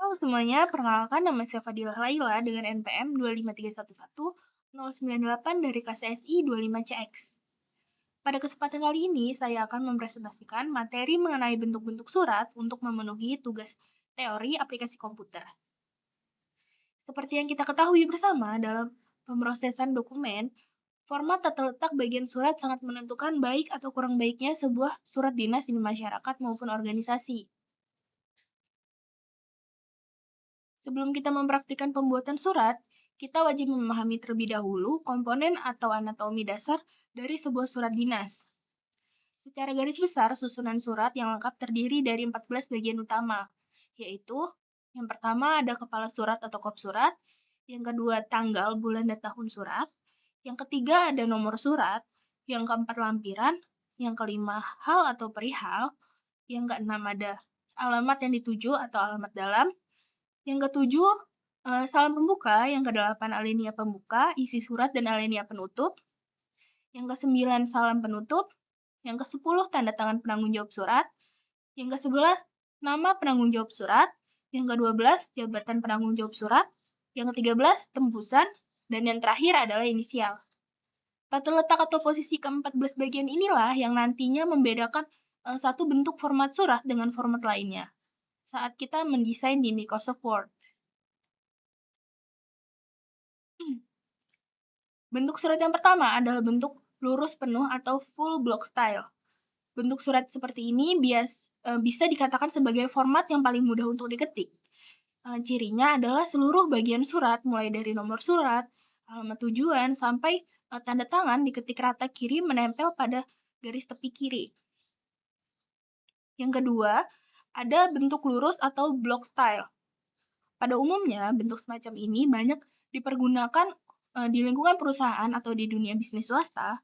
Halo semuanya, perkenalkan nama saya Fadilah Laila dengan NPM 25311-098 dari KCSI 25CX. Pada kesempatan kali ini, saya akan mempresentasikan materi mengenai bentuk-bentuk surat untuk memenuhi tugas teori aplikasi komputer. Seperti yang kita ketahui bersama, dalam pemrosesan dokumen, format tata letak bagian surat sangat menentukan baik atau kurang baiknya sebuah surat dinas di masyarakat maupun organisasi. Sebelum kita mempraktikkan pembuatan surat, kita wajib memahami terlebih dahulu komponen atau anatomi dasar dari sebuah surat dinas. Secara garis besar, susunan surat yang lengkap terdiri dari 14 bagian utama, yaitu yang pertama ada kepala surat atau kop surat, yang kedua tanggal, bulan, dan tahun surat, yang ketiga ada nomor surat, yang keempat lampiran, yang kelima hal atau perihal, yang keenam ada alamat yang dituju atau alamat dalam, yang ketujuh, salam pembuka, yang kedelapan alinea pembuka, isi surat dan alinea penutup, yang kesembilan salam penutup, yang kesepuluh tanda tangan penanggung jawab surat, yang ke-11 nama penanggung jawab surat, yang ke-12 jabatan penanggung jawab surat, yang ke-13 tembusan, dan yang terakhir adalah inisial. Tata letak atau posisi ke-14 bagian inilah yang nantinya membedakan satu bentuk format surat dengan format lainnya saat kita mendesain di Microsoft Word. Bentuk surat yang pertama adalah bentuk lurus penuh atau full block style. Bentuk surat seperti ini bisa dikatakan sebagai format yang paling mudah untuk diketik. Cirinya adalah seluruh bagian surat, mulai dari nomor surat, alamat tujuan, sampai tanda tangan diketik rata kiri menempel pada garis tepi kiri. Yang kedua, ada bentuk lurus atau block style. Pada umumnya, bentuk semacam ini banyak dipergunakan di lingkungan perusahaan atau di dunia bisnis swasta.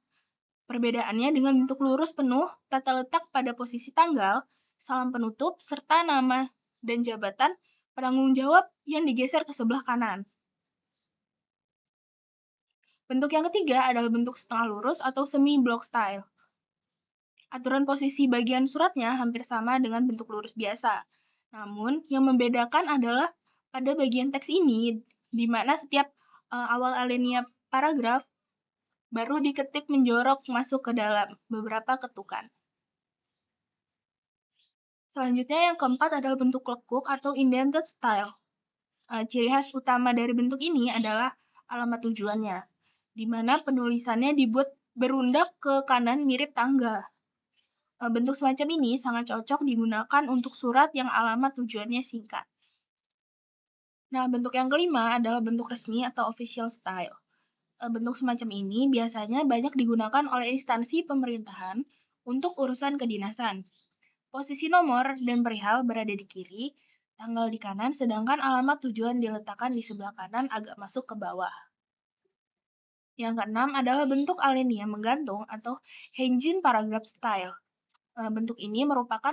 Perbedaannya dengan bentuk lurus penuh, tata letak pada posisi tanggal, salam penutup, serta nama dan jabatan penanggung jawab yang digeser ke sebelah kanan. Bentuk yang ketiga adalah bentuk setengah lurus atau semi-block style. Aturan posisi bagian suratnya hampir sama dengan bentuk lurus biasa. Namun, yang membedakan adalah pada bagian teks ini, di mana setiap awal alinea paragraf baru diketik menjorok masuk ke dalam beberapa ketukan. Selanjutnya yang keempat adalah bentuk lekuk atau indented style. Ciri khas utama dari bentuk ini adalah alamat tujuannya, di mana penulisannya dibuat berundak ke kanan mirip tangga. Bentuk semacam ini sangat cocok digunakan untuk surat yang alamat tujuannya singkat. Nah, bentuk yang kelima adalah bentuk resmi atau official style. Bentuk semacam ini biasanya banyak digunakan oleh instansi pemerintahan untuk urusan kedinasan. Posisi nomor dan perihal berada di kiri, tanggal di kanan, sedangkan alamat tujuan diletakkan di sebelah kanan agak masuk ke bawah. Yang keenam adalah bentuk alinea menggantung atau hanging paragraph style. Bentuk ini merupakan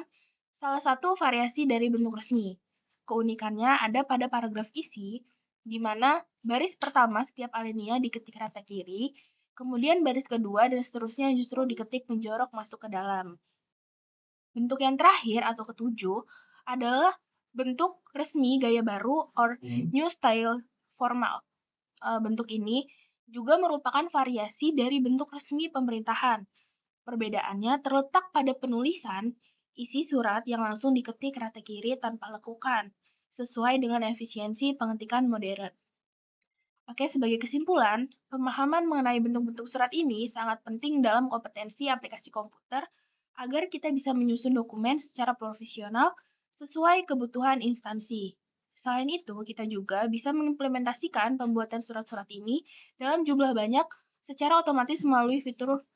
salah satu variasi dari bentuk resmi. Keunikannya ada pada paragraf isi, di mana baris pertama setiap alinea diketik rata kiri, kemudian baris kedua dan seterusnya justru diketik menjorok masuk ke dalam. Bentuk yang terakhir atau ketujuh adalah bentuk resmi gaya baru or new style formal. Bentuk ini juga merupakan variasi dari bentuk resmi pemerintahan. Perbedaannya terletak pada penulisan isi surat yang langsung diketik rata kiri tanpa lekukan, sesuai dengan efisiensi pengetikan modern. Oke, sebagai kesimpulan, pemahaman mengenai bentuk-bentuk surat ini sangat penting dalam kompetensi aplikasi komputer agar kita bisa menyusun dokumen secara profesional sesuai kebutuhan instansi. Selain itu, kita juga bisa mengimplementasikan pembuatan surat-surat ini dalam jumlah banyak secara otomatis melalui fitur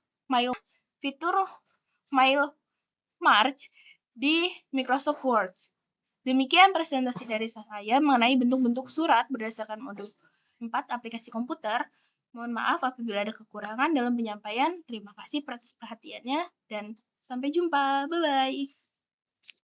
Mail March di Microsoft Word. Demikian presentasi dari saya mengenai bentuk-bentuk surat berdasarkan modul 4 aplikasi komputer. Mohon maaf apabila ada kekurangan dalam penyampaian. Terima kasih atas perhatiannya dan sampai jumpa. Bye-bye.